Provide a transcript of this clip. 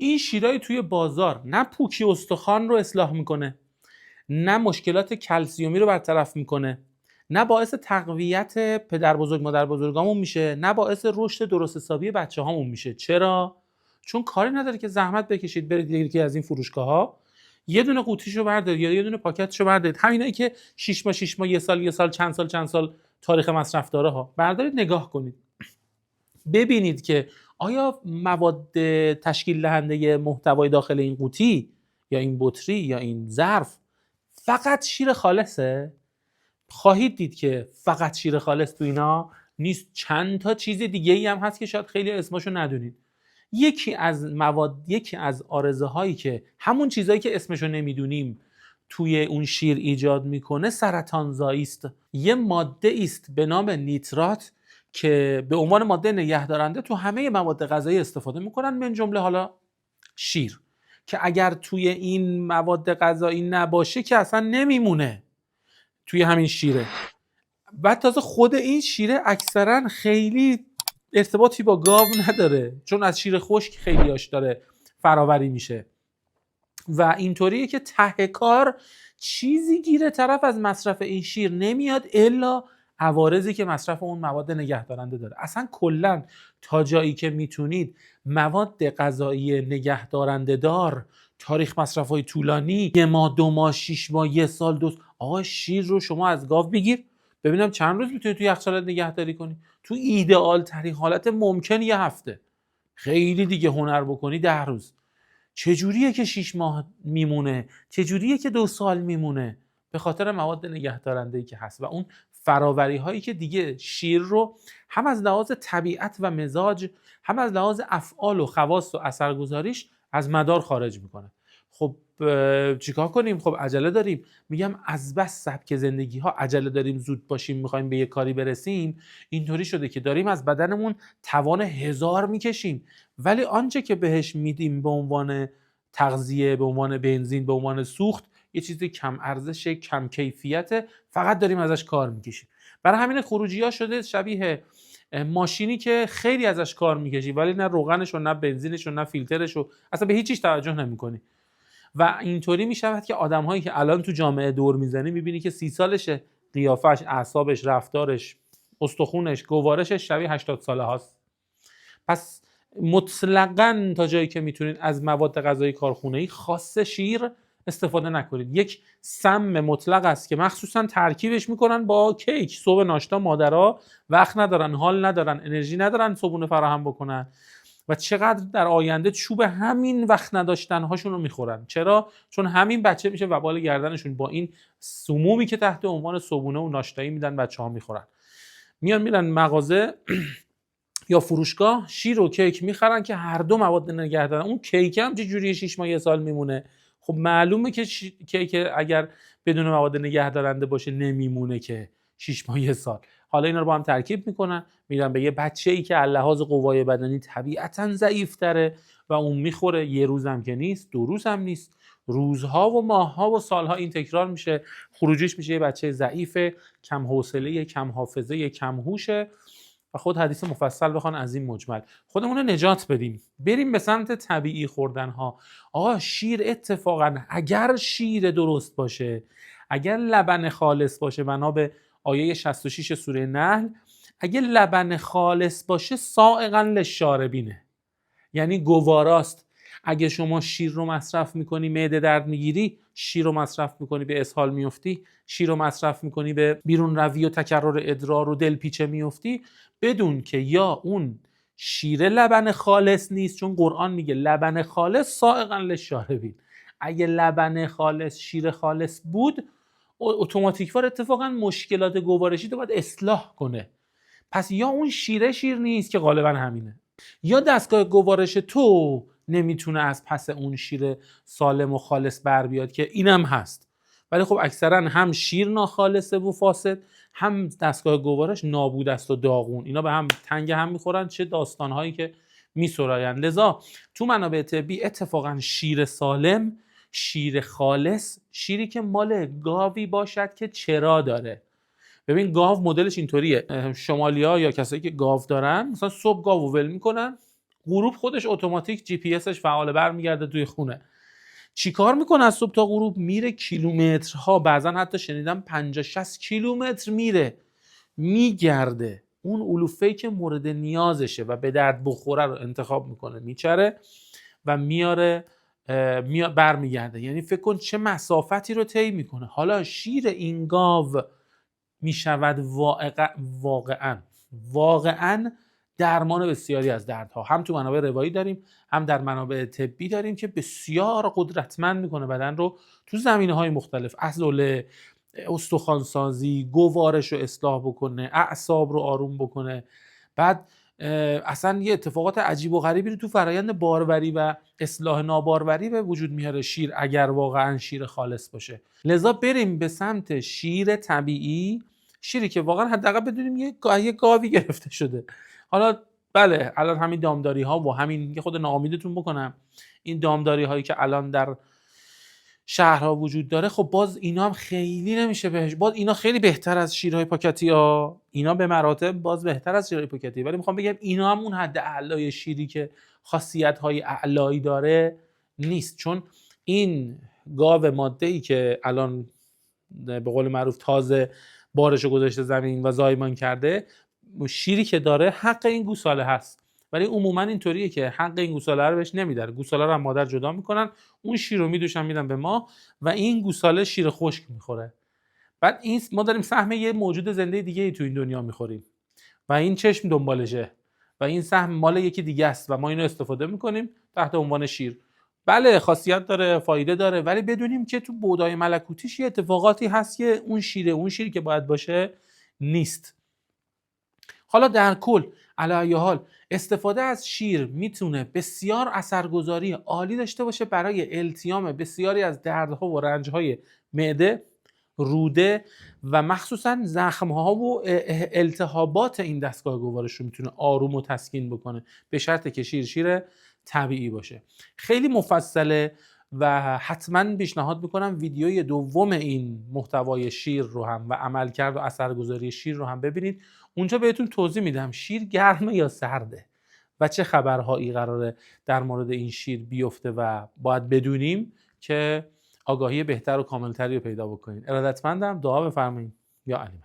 این شیرای توی بازار نه پوکی استخوان رو اصلاح میکنه، نه مشکلات کلسیومی رو برطرف میکنه، نه باعث تقویت پدر بزرگ مادر بزرگامون میشه، نه باعث رشد درست حسابی بچه هامون میشه. چرا؟ چون کاری نداره که زحمت بکشید برید یکی از این فروشگاه ها یه دونه قوطیشو بردارید یا یه دونه پاکتشو بردارید، همینایی که 6 ماه یه سال چند سال تاریخ مصرف داره ها، بردارید نگاه کنید ببینید که آیا مواد تشکیل دهنده محتوای داخل این قوطی یا این بطری یا این ظرف فقط شیر خالصه؟ خواهید دید که فقط شیر خالص تو اینا نیست، چند تا چیز دیگه ای هم هست که شاید خیلی اسمشو ندونید. یکی از آرزه هایی که همون چیزایی که اسمشو نمیدونیم توی اون شیر ایجاد میکنه سرطانزایی است. یه ماده است به نام نیترات که به عنوان ماده نگهدارنده تو همه مواد غذایی استفاده میکنن، من جمله حالا شیر، که اگر توی این مواد غذایی نباشه که اصلا نمیمونه توی همین شیره. بعد تازه خود این شیره اکثرا خیلی ارتباطی با گاو نداره، چون از شیر خشک خیلیاش داره فراوری میشه و اینطوریه که ته کار چیزی گیره طرف از مصرف این شیر نمیاد الا عوارضی که مصرف اون مواد نگهدارنده داره. اصلا کلا تا جایی که میتونید مواد غذایی نگهدارنده دار، تاریخ مصرف‌های طولانی، 1 ماه 2 ماه 6 ماه 1 سال 2 آقا شیر رو شما از گاو بگیر ببینم چند روز میتونی توی یخچالت نگهداری کنی. تو ایدئال ترین حالت ممکن 1 هفته، خیلی دیگه هنر بکنی 10 روز. چجوریه که 6 ماه میمونه؟ چجوریه که 2 سال میمونه؟ به خاطر مواد نگهدارنده‌ای که هست و اون فراوری هایی که دیگه شیر رو هم از لحاظ طبیعت و مزاج، هم از لحاظ افعال و خواص و اثرگذاریش از مدار خارج میکنه. خب چیکار کنیم؟ خب عجله داریم. میگم از بس سبک زندگی ها عجله داریم، زود باشیم، میخوایم به یه کاری برسیم، اینطوری شده که داریم از بدنمون توان 1000 میکشیم، ولی آنچه که بهش میدیم به عنوان تغذیه، به عنوان بنزین، به عنوان سوخت، یه چیزی کم ارزش، کم کیفیت، فقط داریم ازش کار میکشیم. برای همین خروجی ها شده شبیه ماشینی که خیلی ازش کار میکشی ولی نه روغنش و نه بنزینش و نه فیلترش و اصلا به هیچ چیز توجه نمیکنی. و اینطوری میشود که آدم‌هایی که الان تو جامعه دور میزنی میبینی که 30 سالشه، قیافش، اعصابش، رفتارش، استخونش، گوارشش شبیه 80 ساله هاست. پس مطلقاً تا جایی که میتونید از مواد غذایی کارخونه‌ای خاص شیر استفاده نکنید. یک سم مطلق است که مخصوصاً ترکیبش میکنن با کیک. صبح ناشتا مادرها وقت ندارن، حال ندارن، انرژی ندارن صبحونه فراهم بکنن و چقدر در آینده چوب همین وقت نداشتن هاشون رو میخورن. چرا؟ چون همین بچه میشه وبال گردنشون با این سمومی که تحت عنوان صبحونه و ناشتایی میدن بچه‌ها میخورن. میان میرن مغازه یا فروشگاه شیر و کیک میخرن که هر دو مواد نگهدارن. اون کیک هم چه جوریه 6 ماه 1 سال میمونه؟ خب معلومه که کیک اگر بدون مواد نگهدارنده باشه نمیمونه که 6 ماه 1 سال. حالا اینا رو با هم ترکیب میکنن میرن به یه بچه‌ای که لحاظ قوای بدنی طبیعتاً ضعیف‌تره و اون میخوره. 1 روز هم که نیست، 2 روز هم نیست، روزها و ماهها و سالها این تکرار میشه. خروجیش میشه یه بچه ضعیف، کم حوصله، کم حافظه، کم هوشه. و خود حدیث مفصل بخوان از این مجمل خودمون رو نجات بدیم، بریم به سمت طبیعی خوردن ها. آقا شیر اتفاقا اگر شیر درست باشه، اگر لبن خالص باشه، بنا به آیه 66 سوره نحل، اگر لبن خالص باشه سائغا للشاربینه، یعنی گواراست. اگه شما شیر رو مصرف میکنی معده درد میگیری، شیر رو مصرف میکنی به اسهال میفتی، شیر رو مصرف میکنی به بیرون روی و تکرر ادرار و دلپیچه میفتی، بدون که یا اون شیر لبن خالص نیست، چون قرآن میگه لبن خالص سائغا للشاربین. اگه لبن خالص، شیر خالص بود، اتوماتیکوار اتفاقا مشکلات گوارشی رو باید اصلاح کنه. پس یا اون شیر نیست که غالبا همینه، یا دستگاه گوارش تو نمیتونه از پس اون شیر سالم و خالص بر بیاد که اینم هست. ولی خب اکثرا هم شیر ناخالصه و فاسد، هم دستگاه گوارش نابود است و داغون. اینا به هم تنگ هم میخورن، چه داستانهایی که میسراین. لذا تو منابع طبی اتفاقا شیر سالم، شیر خالص، شیری که مال گاوی باشد که چرا داره. ببین گاو مدلش اینطوریه، شمالیا یا کسایی که گاو دارن مثلا صبح گاو ول میکنن، غروب خودش اتوماتیک جی پی اسش فعال برمیگرده توی خونه. چیکار میکنه از صبح تا غروب؟ میره کیلومترها، بعضا حتی شنیدم 50-60 کیلومتر میره میگرده، اون علوفه‌ای که مورد نیازشه و به درد بخوره رو انتخاب میکنه، میچره و میاره برمیگرده. یعنی فکر کن چه مسافتی رو طی میکنه. حالا شیر این گاو میشود واقعا درمان بسیاری از دردها. هم تو منابع روایی داریم، هم در منابع طبی داریم که بسیار قدرتمند میکنه بدن رو تو زمینه‌های مختلف. عضله، استخوانسازی، گوارش رو اصلاح بکنه، اعصاب رو آروم بکنه. بعد اصلا یه اتفاقات عجیب و غریبی رو تو فرایند باروری و اصلاح ناباروری به وجود میاره شیر، اگر واقعا شیر خالص باشه. لذا بریم به سمت شیر طبیعی، شیری که واقعا حداقل بدونیم یه گاوی گرفته شده. حالا بله الان همین دامداری ها و همین، یه خود ناامیدتون بکنم، این دامداری هایی که الان در شهرها وجود داره، خب باز اینا هم خیلی نمیشه بهش، باز اینا خیلی بهتر از شیرهای پاکتی ها، اینا به مراتب باز بهتر از شیرهای پاکتی، ولی میخوام بگم اینا هم اون حد اعلای شیری که خاصیت های اعلایی داره نیست. چون این گاو ماده ای که الان به قول معروف تازه بارشو گذاشته زمین و زایمان کرده، شیری که داره حق این گوساله هست، ولی عموما اینطوریه که حق این گوساله رو بهش نمیدن. گوساله رو هم مادر جدا میکنن، اون شیر رو میدوشن میدن به ما و این گوساله شیر خشک میخوره. بعد این ما داریم سهم یه موجود زنده دیگه ای تو این دنیا میخوریم و این چشم دنبالشه و این سهم مال یکی دیگه است و ما اینو استفاده میکنیم تحت عنوان شیر. بله خاصیت داره، فایده داره، ولی بدونیم که تو بودای ملکوتیش یه اتفاقاتی هست که اون شیری که باید باشه نیست. حالا در کل علی ای حال استفاده از شیر میتونه بسیار اثرگذاری عالی داشته باشه برای التیام بسیاری از دردها و رنجهای معده، روده و مخصوصا زخمها و التهابات این دستگاه گوارش رو میتونه آروم و تسکین بکنه، به شرطی که شیر طبیعی باشه. خیلی مفصله و حتما پیشنهاد میکنم ویدیوی دوم این محتوای شیر رو هم و عملکرد و اثرگذاری شیر رو هم ببینید. اونجا بهتون توضیح میدم شیر گرمه یا سرده و چه خبرهایی قراره در مورد این شیر بیفته و باید بدونیم که آگاهی بهتر و کاملتری رو پیدا بکنید. ارادتمندم، دعا بفرمایید. یا علی.